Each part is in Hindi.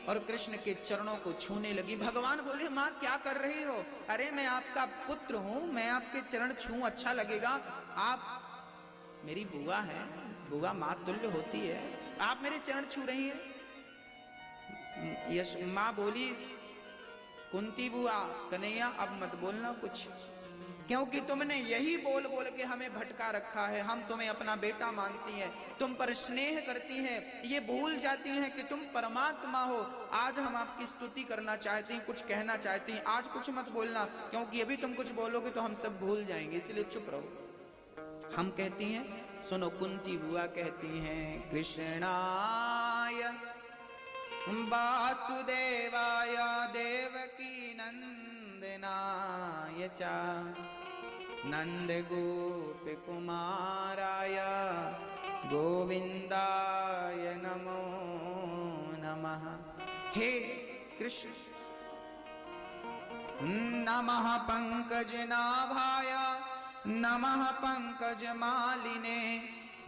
और कृष्ण के चरणों को छूने लगी। भगवान बोले, माँ क्या कर रही हो? अरे मैं आपका पुत्र हूं, मैं आपके चरण छूं, अच्छा लगेगा? आप मेरी बुआ हैं, बुआ माँ तुल्य होती है, आप मेरे चरण छू रही हैं? यश माँ बोली, कुंती बुआ, कन्हैया अब मत बोलना कुछ, क्योंकि तुमने यही बोल बोल के हमें भटका रखा है। हम तुम्हें अपना बेटा मानती हैं, तुम पर स्नेह करती हैं, ये भूल जाती हैं कि तुम परमात्मा हो। आज हम आपकी स्तुति करना चाहती हैं, कुछ कहना चाहती हैं, आज कुछ मत बोलना, क्योंकि अभी तुम कुछ बोलोगे तो हम सब भूल जाएंगे, इसलिए चुप रहो। हम कहती हैं, सुनो, कुंती बुआ कहती हैं, कृष्णाय वासुदेवाय देवकी नंदनाय च नंद गोप कुमाराय गोविंदाय नमो नमः। हे कृष्ण, नमः पंकजनाभाय नमः पंकजमालिने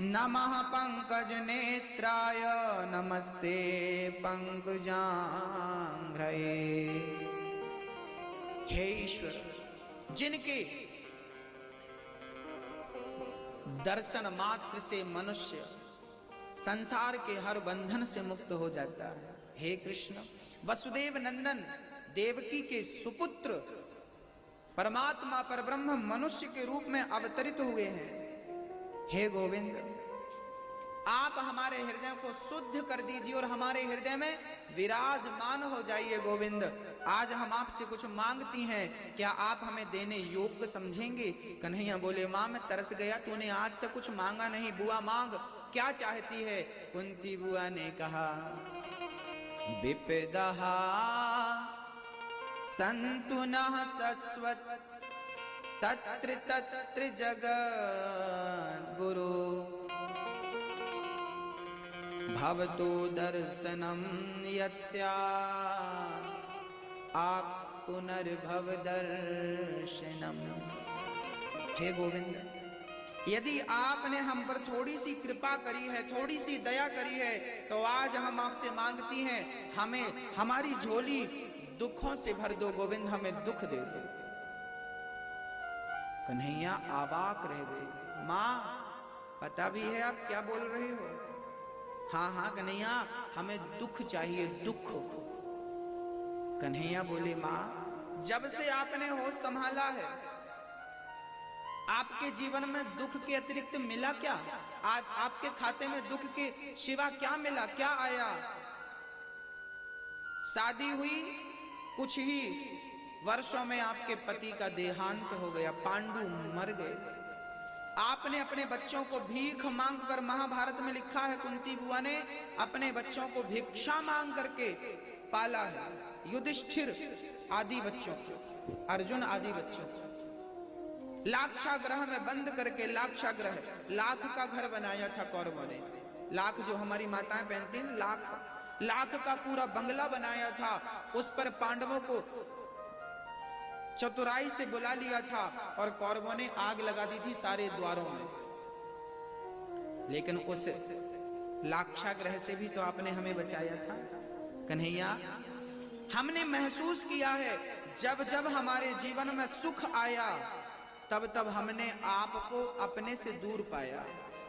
नमः पंकज नेत्राय नमस्ते पंकजांघ्रये। हे ईश्वर, जिनके दर्शन मात्र से मनुष्य संसार के हर बंधन से मुक्त हो जाता है, हे कृष्ण, वसुदेव नंदन देवकी के सुपुत्र परमात्मा परब्रह्म मनुष्य के रूप में अवतरित हुए हैं। हे गोविंद, आप हमारे हृदय को शुद्ध कर दीजिए और हमारे हृदय में विराजमान हो जाइए। गोविंद, आज हम आपसे कुछ मांगती हैं, क्या आप हमें देने योग्य समझेंगे? कन्हैया बोले, माँ मैं तरस गया, तूने आज तक कुछ मांगा नहीं, बुआ मांग, क्या चाहती है? कुंती बुआ ने कहा, विपदहा सन्तु नः शश्वत् तत्र तत्र जगद्गुरु भवतो दर्शनम यत्स्यात् आप पुनर्भव दर्शनम। हे गोविंद, यदि आपने हम पर थोड़ी सी कृपा करी है, थोड़ी सी दया करी है, तो आज हम आपसे मांगती हैं, हमें हमारी झोली दुखों से भर दो। गोविंद, हमें दुख दे दो। कन्हैया अवाक रह गए। माँ पता भी है आप क्या बोल रही हो? हाँ हाँ कन्हैया, हमें दुख चाहिए, दुख। कन्हैया बोले, माँ जब से आपने होश संभाला है, आपके जीवन में दुख के अतिरिक्त मिला क्या? आपके खाते में दुख के सिवा क्या मिला, क्या आया? शादी हुई, कुछ ही वर्षों में आपके पति का देहांत हो गया, पांडु मर गए। आपने अपने बच्चों को भीख मांग कर, महाभारत में लिखा है, कुंती बुआ ने अपने बच्चों को भिक्षा मांग करके पाला है। युधिष्ठिर आदि बच्चों को, अर्जुन आदि बच्चों को लाक्षागृह में बंद करके, लाक्षागृह लाख का घर बनाया था कौरवों ने। लाख जो हमारी माताएं पहनती हैं, लाख का पूरा बंगला बनाया था। उस पर पांडवों को चतुराई से बुला लिया था और कौरवों ने आग लगा दी थी सारे द्वारों में। लेकिन उस लाक्षागृह से भी तो आपने हमें बचाया था। कन्हैया, हमने महसूस किया है, जब जब हमारे जीवन में सुख आया, तब तब हमने आपको अपने से दूर पाया,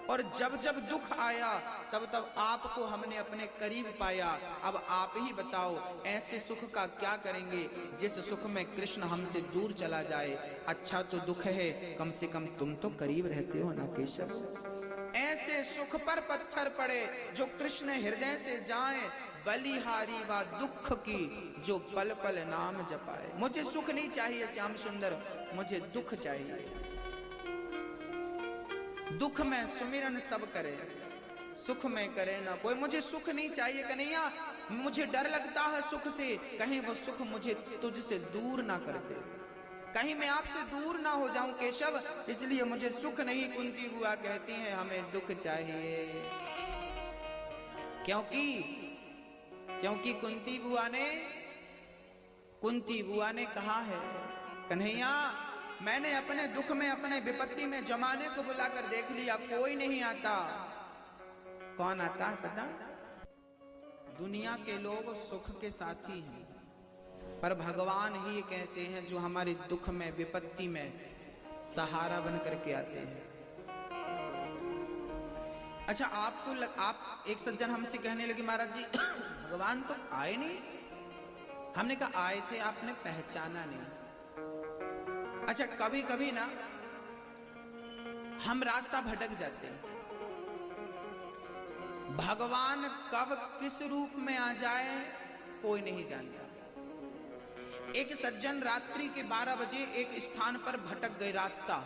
और जब जब दुख आया, तब तब आपको हमने अपने करीब पाया। अब आप ही बताओ, ऐसे सुख का क्या करेंगे जिस सुख में कृष्ण हमसे दूर चला जाए? अच्छा तो दुख है, कम से कम तुम तो करीब रहते हो ना केशव। ऐसे सुख पर पत्थर पड़े जो कृष्ण हृदय से जाए, बलिहारी व दुख की जो पल पल नाम जपाए। मुझे सुख नहीं चाहिए श्याम सुंदर, मुझे दुख चाहिए। दुख में सुमिरन सब करे, सुख में करे ना कोई। मुझे सुख नहीं चाहिए कन्हैया, मुझे डर लगता है सुख से, कहीं वो सुख मुझे तुझसे दूर ना कर दे, कहीं मैं आपसे दूर ना हो जाऊं केशव, इसलिए मुझे सुख नहीं। कुंती बुआ कहती हैं, हमें दुख चाहिए। क्योंकि कुंती बुआ ने कहा है, कन्हैया मैंने अपने दुख में, अपने विपत्ति में जमाने को बुलाकर देख लिया, कोई नहीं आता। कौन आता है पता? दुनिया के लोग सुख के साथी हैं, पर भगवान ही एक ऐसे हैं जो हमारे दुख में, विपत्ति में सहारा बन करके आते हैं। अच्छा, आप एक सज्जन हमसे कहने लगे, महाराज जी भगवान तो आए नहीं। हमने कहा आए थे, आपने पहचाना नहीं। अच्छा, कभी कभी ना हम रास्ता भटक जाते हैं। भगवान कब किस रूप में आ जाए कोई नहीं जानता। एक सज्जन रात्रि के 12 बजे एक स्थान पर भटक गए, रास्ता,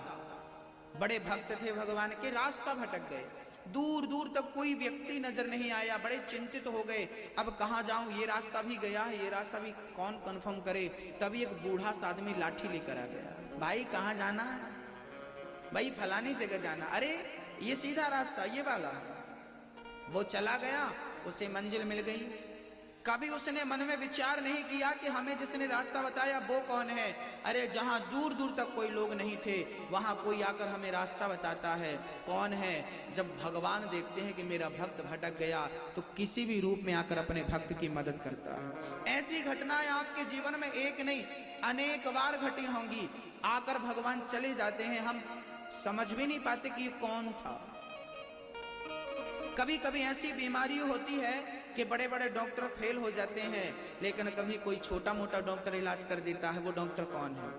बड़े भक्त थे भगवान के, रास्ता भटक गए, दूर दूर तक कोई व्यक्ति नजर नहीं आया, बड़े चिंतित हो गए, अब कहां जाऊं, ये रास्ता भी गया, ये रास्ता भी कौन कंफर्म करे। तभी एक बूढ़ा सा आदमी लाठी लेकर आ गया, भाई कहां जाना है, भाई फलानी जगह जाना, अरे ये सीधा रास्ता, ये वाला। वो चला गया, उसे मंजिल मिल गई। कभी उसने मन में विचार नहीं किया कि हमें जिसने रास्ता बताया वो कौन है। अरे जहां दूर दूर तक कोई लोग नहीं थे, वहां कोई आकर हमें रास्ता बताता है, कौन है। जब भगवान देखते हैं कि मेरा भक्त भटक गया, तो किसी भी रूप में आकर अपने भक्त की मदद करता है। ऐसी घटनाएं आपके जीवन में एक नहीं अनेक बार घटी होंगी। आकर भगवान चले जाते हैं, हम समझ भी नहीं पाते कि ये कौन था। कभी कभी ऐसी बीमारी होती है कि बड़े बड़े डॉक्टर फेल हो जाते हैं, लेकिन कभी कोई छोटा मोटा डॉक्टर इलाज कर देता है। वो डॉक्टर कौन है?